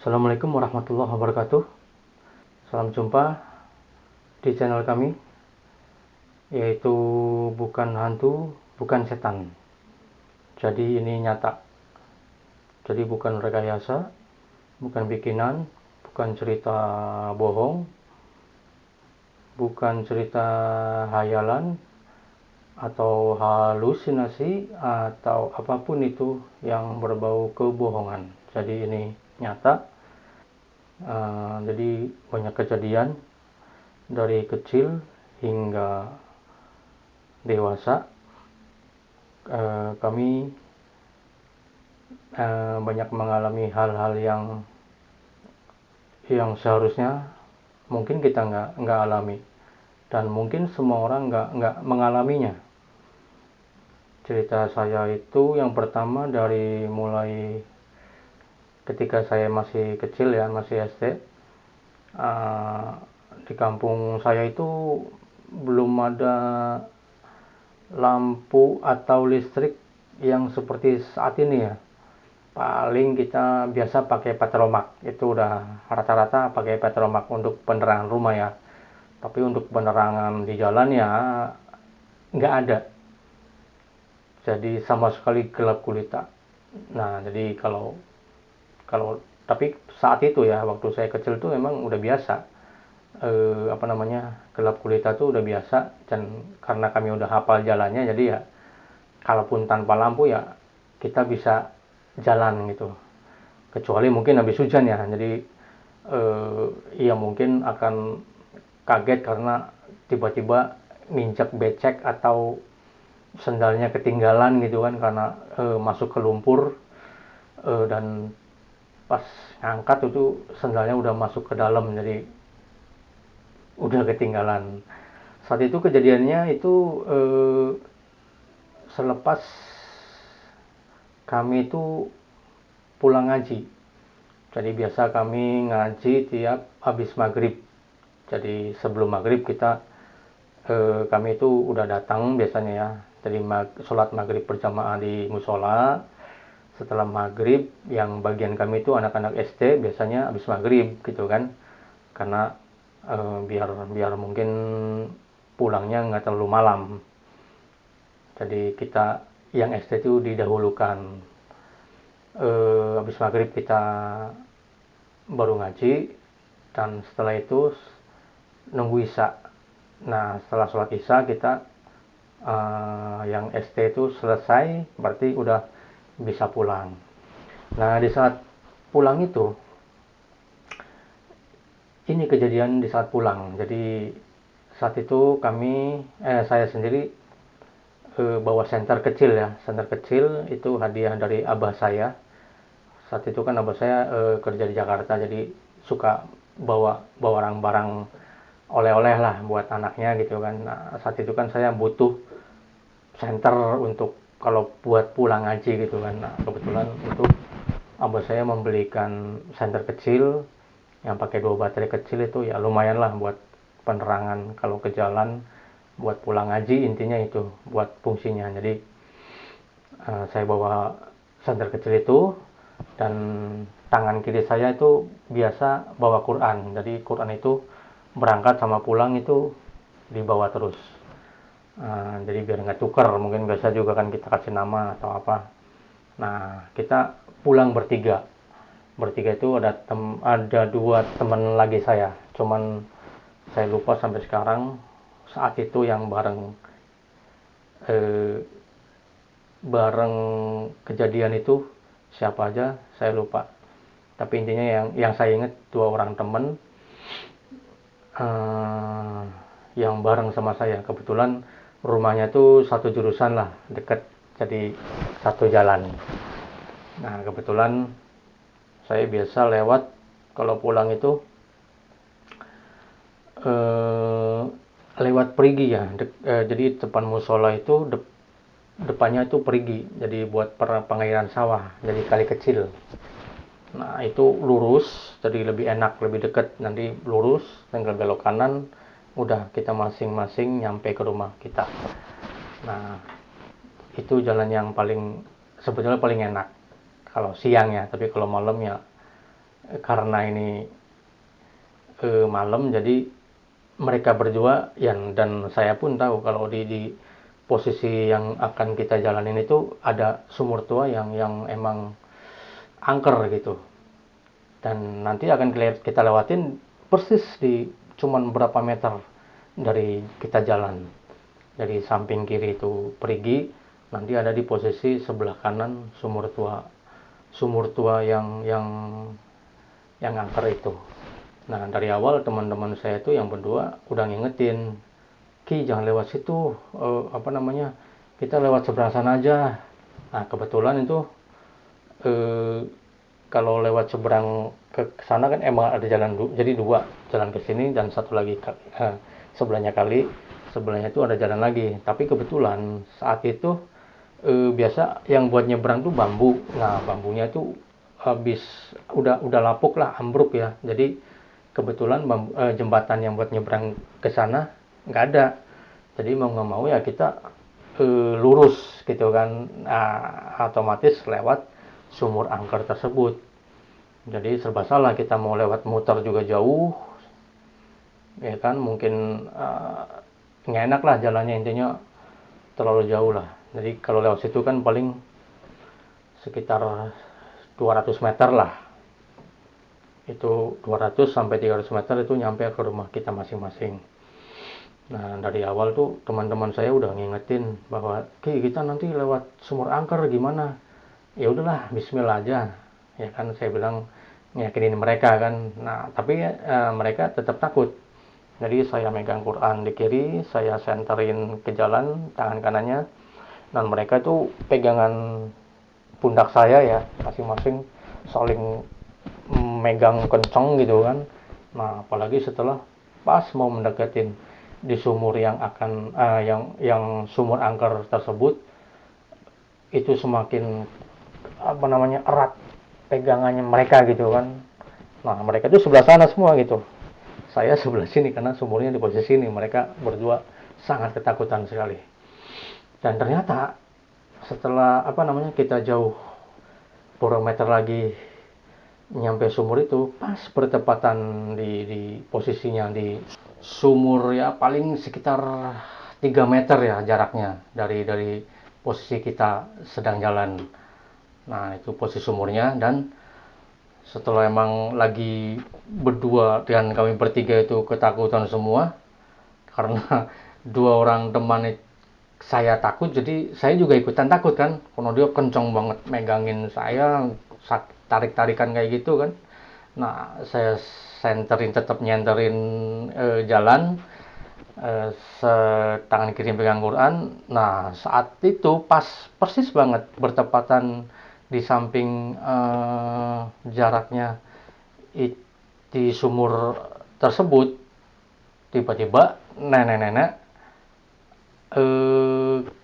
Assalamualaikum warahmatullahi wabarakatuh. Salam jumpa di channel kami, yaitu bukan hantu, bukan setan. Jadi ini nyata. Jadi bukan rekayasa, bukan bikinan, bukan cerita bohong, bukan cerita hayalan atau halusinasi atau apapun itu yang berbau kebohongan. Jadi ini nyata. Jadi banyak kejadian dari kecil hingga dewasa. Kami banyak mengalami hal-hal yang seharusnya mungkin kita nggak alami, dan mungkin semua orang nggak mengalaminya. Cerita saya itu yang pertama dari mulai ketika saya masih kecil ya, masih SD. Di kampung saya itu belum ada lampu atau listrik yang seperti saat ini ya. Paling kita biasa pakai petromak, itu udah rata-rata pakai petromak untuk penerangan rumah ya. Tapi untuk penerangan di jalan ya nggak ada. Jadi sama sekali gelap gulita. Nah, jadi kalau tapi saat itu ya, waktu saya kecil tuh memang udah biasa. Gelap gulita tuh udah biasa, dan karena kami udah hafal jalannya, jadi ya kalaupun tanpa lampu ya kita bisa jalan gitu. Kecuali mungkin habis hujan ya, jadi ya mungkin akan kaget karena tiba-tiba nginjak becek atau sendalnya ketinggalan gitu kan, karena masuk ke lumpur, dan pas ngangkat itu sendalnya udah masuk ke dalam, jadi udah ketinggalan. Saat itu kejadiannya itu selepas kami itu pulang ngaji. Jadi biasa kami ngaji tiap habis maghrib. Jadi sebelum maghrib kami itu udah datang biasanya ya. Jadi sholat maghrib berjamaah di musola. Setelah maghrib, yang bagian kami itu anak-anak SD biasanya habis maghrib gitu kan. Karena biar mungkin pulangnya nggak terlalu malam. Jadi kita yang SD itu didahulukan. Habis maghrib kita baru ngaji, dan setelah itu nunggu isya. Nah, setelah sholat isya kita yang SD itu selesai, berarti udah bisa pulang. Nah, di saat pulang itu, ini kejadian di saat pulang. Jadi saat itu saya sendiri bawa senter kecil ya. Senter kecil itu hadiah dari abah saya. Saat itu kan abah saya kerja di Jakarta, jadi suka bawa barang-barang oleh-oleh lah buat anaknya gitu kan. Nah, saat itu kan saya butuh senter untuk kalau buat pulang ngaji gitu kan. Nah, kebetulan itu abah saya membelikan senter kecil yang pakai 2 baterai kecil, itu ya lumayan lah buat penerangan kalau ke jalan, buat pulang ngaji, intinya itu buat fungsinya. Jadi saya bawa senter kecil itu, dan tangan kiri saya itu biasa bawa Quran. Jadi Quran itu berangkat sama pulang itu dibawa terus. Jadi biar nggak tukar, mungkin biasa juga kan kita kasih nama atau apa. Nah, kita pulang bertiga itu ada 2 teman lagi saya, cuman saya lupa sampai sekarang saat itu yang bareng kejadian itu siapa aja saya lupa. Tapi intinya yang saya ingat 2 orang teman yang bareng sama saya. Kebetulan rumahnya tuh satu jurusan lah, deket, jadi satu jalan. Nah, kebetulan saya biasa lewat kalau pulang itu lewat perigi ya. Jadi depan musola itu depannya itu perigi, jadi buat pengairan sawah, jadi kali kecil. Nah, itu lurus, jadi lebih enak, lebih dekat. Nanti lurus, tinggal belok kanan, udah kita masing-masing nyampe ke rumah kita. Nah, itu jalan yang sebetulnya paling enak kalau siang ya, tapi kalau malam ya karena ini malam, jadi mereka berdua yang dan saya pun tahu kalau di posisi yang akan kita jalanin itu ada sumur tua yang emang angker gitu, dan nanti akan kita lewatin persis di cuman berapa meter dari kita jalan. Dari samping kiri itu perigi, nanti ada di posisi sebelah kanan sumur tua yang angker itu. Nah, dari awal teman-teman saya itu yang berdua udah ngingetin, Ki jangan lewat situ, kita lewat seberang sana aja. Nah, kebetulan itu kalau lewat seberang ke sana kan emang ada jalan jadi dua, jalan ke sini dan satu lagi sebelahnya sebelahnya itu ada jalan lagi. Tapi kebetulan saat itu biasa yang buat nyebrang tuh bambu. Nah, bambunya tuh habis udah lapuk lah, ambruk ya. Jadi kebetulan jembatan yang buat nyebrang ke sana nggak ada. Jadi mau nggak mau ya kita lurus gitu kan. Nah, otomatis lewat sumur angker tersebut. Jadi serba salah, kita mau lewat muter juga jauh, ya kan, mungkin nggak enak lah jalannya, intinya terlalu jauh lah. Jadi kalau lewat situ kan paling sekitar 200 meter lah, itu 200 sampai 300 meter itu nyampe ke rumah kita masing-masing. Nah, dari awal tuh teman-teman saya udah ngingetin bahwa kita nanti lewat sumur angker gimana. Ya udahlah, bismillah aja. Ya kan, saya bilang ngiyakinin mereka kan. Nah, tapi mereka tetap takut. Jadi saya megang Quran di kiri, saya senterin ke jalan tangan kanannya, dan mereka itu pegangan pundak saya ya, masing-masing saling megang kencang gitu kan. Nah, apalagi setelah pas mau mendekatin di sumur yang akan yang sumur angker tersebut, itu semakin erat pegangannya mereka gitu kan. Nah, mereka itu sebelah sana semua gitu, saya sebelah sini karena sumurnya di posisi ini. Mereka berdua sangat ketakutan sekali. Dan ternyata setelah kita jauh beberapa meter lagi nyampe sumur itu, pas bertepatan di posisinya di sumur ya, paling sekitar 3 meter ya jaraknya dari posisi kita sedang jalan. Nah, itu posisi sumurnya. Dan setelah emang lagi berdua dan kami bertiga itu ketakutan semua karena dua orang teman saya takut, jadi saya juga ikutan takut kan, karena dia kencang banget megangin saya, tarik-tarikan kayak gitu kan. Nah, saya tetap nyenterin jalan, tangan kiri pegang Quran. Nah, saat itu pas persis banget bertepatan di samping jaraknya di sumur tersebut, tiba-tiba nenek-nenek,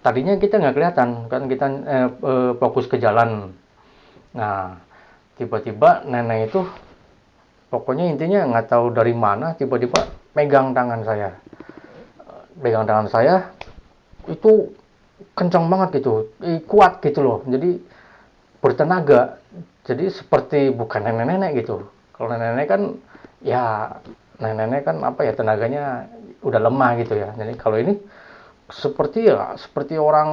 tadinya kita nggak kelihatan kan, kita fokus ke jalan. Nah, tiba-tiba nenek itu, pokoknya intinya nggak tahu dari mana, tiba-tiba pegang tangan saya itu kencang banget gitu, kuat gitu loh, jadi bertenaga. Jadi seperti bukan nenek-nenek gitu. Kalau nenek-nenek kan ya, tenaganya udah lemah gitu ya. Jadi kalau ini seperti orang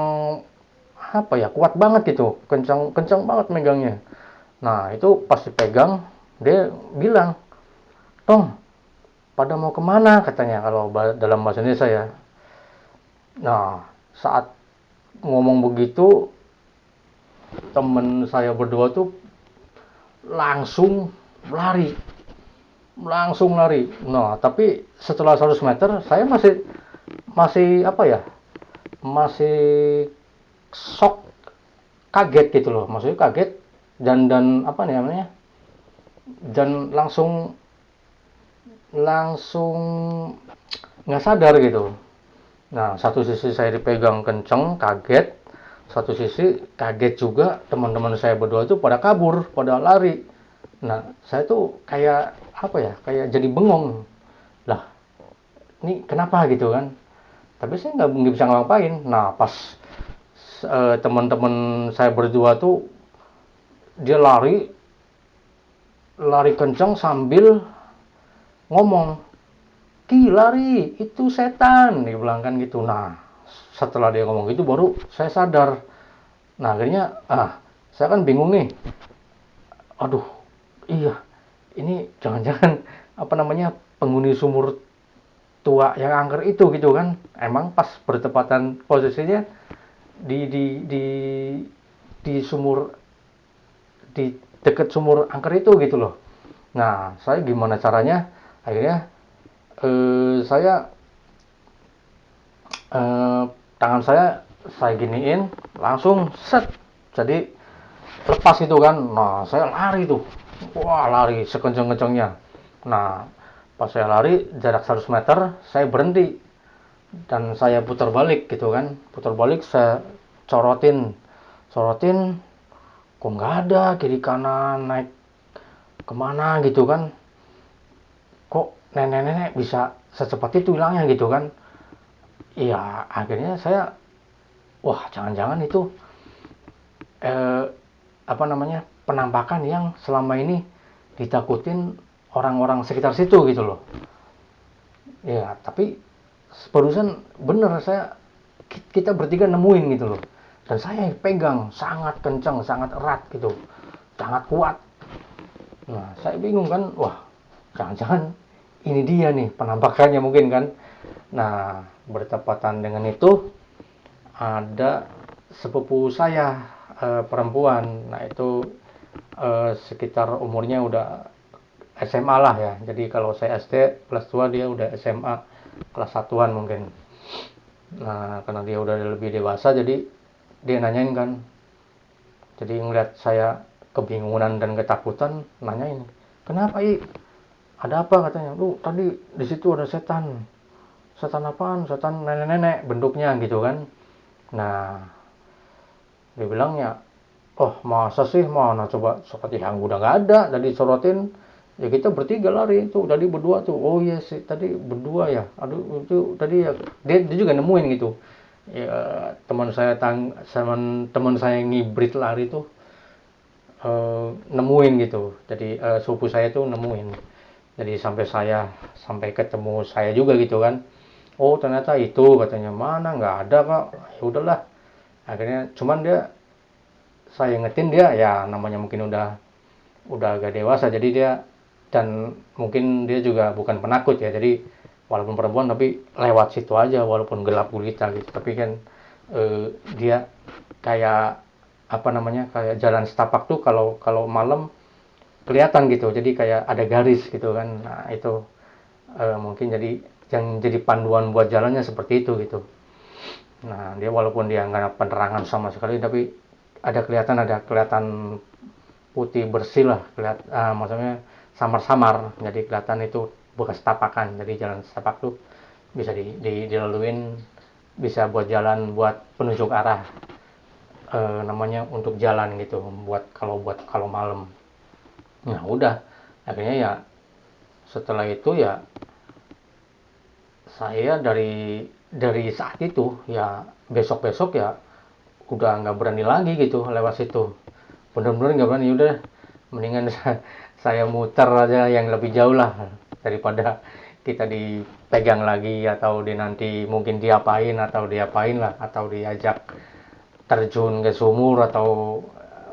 kuat banget gitu, kencang banget megangnya. Nah, itu pas dipegang dia bilang, Tong, pada mau kemana katanya kalau dalam bahasa Indonesia ya. Nah, saat ngomong begitu, temen saya berdua tuh langsung lari. Nah, tapi setelah 100 meter saya masih masih shock, kaget gitu loh. Maksudnya kaget dan dan langsung nggak sadar gitu. Nah, satu sisi saya dipegang kenceng, kaget. Satu sisi kaget juga, teman-teman saya berdua itu pada kabur, pada lari. Nah, saya tuh kayak kayak jadi bengong. Lah, ini kenapa gitu kan? Tapi saya nggak bisa ngapain. Nah, pas teman-teman saya berdua tuh dia lari, lari kencang sambil ngomong, "Ki, lari, itu setan," dia bilang kan gitu. Nah, setelah dia ngomong gitu baru saya sadar. Nah, akhirnya saya kan bingung nih. Aduh, iya, ini jangan-jangan apa namanya penghuni sumur tua yang angker itu gitu kan. Emang pas bertepatan posisinya di di sumur, di deket sumur angker itu gitu loh. Nah, saya gimana caranya? Akhirnya saya eh, tangan saya giniin, langsung set. Jadi lepas itu kan. Nah, saya lari tuh. Wah, lari sekenceng-kencengnya. Nah, pas saya lari jarak 100 meter, saya berhenti dan saya putar balik gitu kan. Putar balik, saya corotin, corotin, kok nggak ada kiri kanan, naik kemana gitu kan. Kok nenek-nenek bisa secepat itu hilangnya gitu kan. Iya, akhirnya saya, wah, jangan-jangan itu eh, apa namanya penampakan yang selama ini ditakutin orang-orang sekitar situ gitu loh. Ya, tapi barusan bener, kita bertiga nemuin gitu loh. Dan saya pegang sangat kencang, sangat erat gitu, sangat kuat. Nah, saya bingung kan, wah, jangan-jangan ini dia nih penampakannya mungkin kan. Nah, bertepatan dengan itu ada sepupu saya perempuan. Nah, itu sekitar umurnya udah SMA lah ya. Jadi kalau saya SD kelas 2, dia udah SMA kelas 1-an mungkin. Nah, karena dia udah lebih dewasa, jadi dia nanyain kan. Jadi ngeliat saya kebingungan dan ketakutan, nanyain, "Kenapa, I? Ada apa?" katanya. "Lu tadi di situ ada setan." "Setan apaan?" "Setan nenek-nenek bentuknya," gitu kan. Nah, dia bilangnya, "Oh, masa sih? Mana coba, seperti yang udah nggak ada." Tadi sorotin, ya kita bertiga lari itu tadi berdua tuh. Oh iya sih, tadi berdua ya. Aduh, itu tadi ya. Dia juga nemuin gitu. Ya, teman saya yang ngibrit lari tuh nemuin gitu. Jadi sepupu saya tuh nemuin. Jadi sampai ketemu saya juga gitu kan. Oh, ternyata itu katanya. "Mana nggak ada, Kak." Ya udahlah. Akhirnya cuman saya ingetin dia, ya namanya mungkin udah agak dewasa, jadi dia, dan mungkin dia juga bukan penakut ya, jadi walaupun perempuan tapi lewat situ aja walaupun gelap gulita gitu. Tapi kan dia kayak apa namanya, kayak jalan setapak tuh kalau kalau malam kelihatan gitu, jadi kayak ada garis gitu kan. Nah, itu mungkin jadi yang jadi panduan buat jalannya seperti itu gitu. Nah, dia walaupun dia nggak ada penerangan sama sekali, tapi ada kelihatan putih bersih lah, maksudnya samar-samar, jadi kelihatan itu bekas tapakan. Jadi jalan setapak tuh bisa dilaluin, bisa buat jalan, buat penunjuk arah, namanya untuk jalan gitu, buat kalau malam. Nah, udah, akhirnya ya setelah itu ya saya dari saat itu ya besok-besok ya udah nggak berani lagi gitu lewat situ. Bener-bener nggak berani. Udah, mendingan saya muter aja yang lebih jauh lah, daripada kita dipegang lagi, atau nanti mungkin diapain lah, atau diajak terjun ke sumur, atau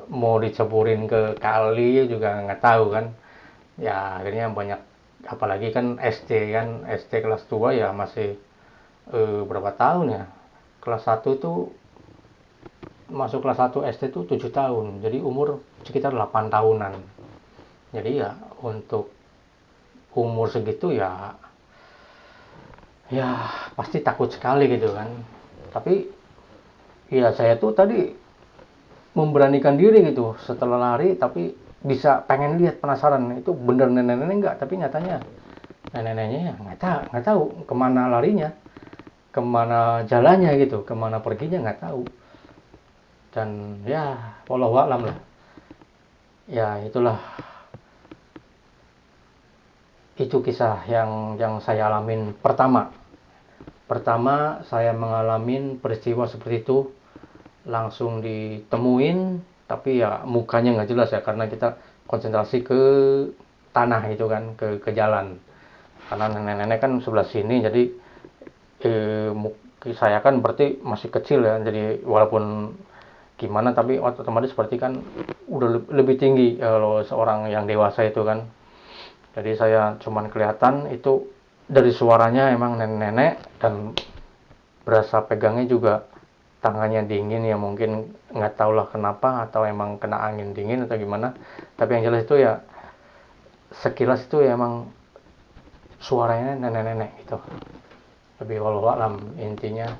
mau diceburin ke kali juga nggak tahu kan. Ya akhirnya banyak, apalagi kan SD, kan SD kelas 2 ya masih berapa tahun ya, kelas 1 itu, masuk kelas 1 SD itu 7 tahun, jadi umur sekitar 8 tahunan. Jadi ya untuk umur segitu ya, ya pasti takut sekali gitu kan. Tapi ya saya tuh tadi memberanikan diri gitu setelah lari, tapi bisa pengen lihat, penasaran itu bener nenek-nenek enggak. Tapi nyatanya nenek-neneknya ya nggak tahu kemana larinya, kemana jalannya gitu, kemana perginya nggak tahu. Dan ya wallahu alam lah. Ya itulah, itu kisah yang saya alamin pertama. Pertama saya mengalami peristiwa seperti itu, langsung ditemuin, tapi ya mukanya nggak jelas ya, karena kita konsentrasi ke tanah itu kan, ke jalan, karena nenek-nenek kan sebelah sini, jadi saya kan berarti masih kecil ya, jadi walaupun gimana tapi otomatis seperti kan udah lebih tinggi kalau seorang yang dewasa itu kan. Jadi saya cuman kelihatan itu dari suaranya emang nenek-nenek, dan berasa pegangnya juga tangannya dingin ya, mungkin nggak tahu lah kenapa, atau emang kena angin dingin atau gimana. Tapi yang jelas itu ya, sekilas itu ya emang suaranya nenek-nenek gitu. Lebih walau alam, intinya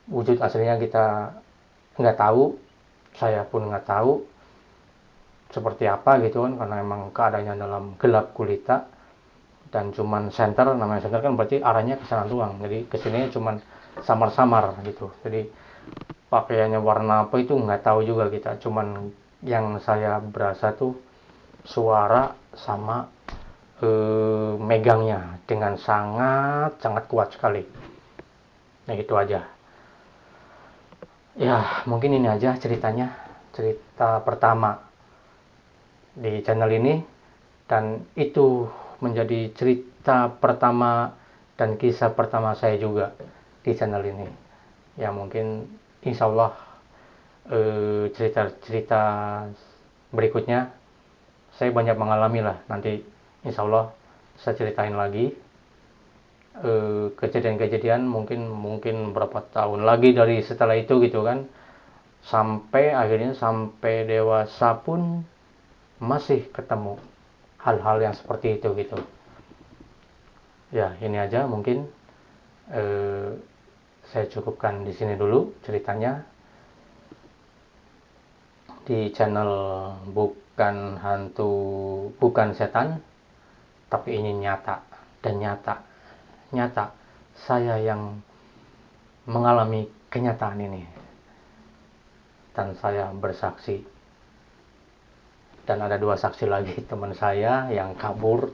wujud aslinya kita nggak tahu, saya pun nggak tahu seperti apa gitu kan, karena emang keadaannya dalam gelap gulita, dan cuman center, namanya center kan berarti arahnya ke sana doang, jadi kesini cuman samar-samar gitu. Jadi pakaiannya warna apa itu nggak tahu juga kita, cuman yang saya berasa tuh suara sama megangnya dengan sangat sangat kuat sekali. Nah itu aja ya, mungkin ini aja ceritanya, cerita pertama di channel ini, dan itu menjadi cerita pertama dan kisah pertama saya juga di channel ini ya. Mungkin insya Allah cerita-cerita berikutnya saya banyak mengalami lah, nanti insya Allah saya ceritain lagi kejadian-kejadian, mungkin berapa tahun lagi dari setelah itu gitu kan, sampai akhirnya sampai dewasa pun masih ketemu hal-hal yang seperti itu gitu ya. Ini aja mungkin saya cukupkan di sini dulu ceritanya di channel Bukan Hantu Bukan Setan, tapi ini nyata, dan nyata saya yang mengalami kenyataan ini, dan saya bersaksi, dan ada 2 saksi lagi teman saya yang kabur,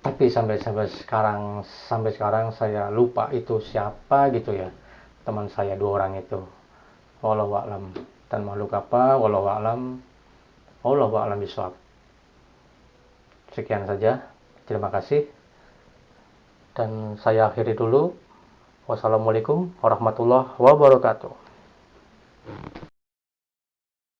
tapi sampai sekarang saya lupa itu siapa gitu ya, teman saya 2 orang itu, wallahu a'lam, dan makhluk apa wallahu a'lam bishawab. Sekian saja, terima kasih, dan saya akhiri dulu. Wassalamualaikum warahmatullahi wabarakatuh.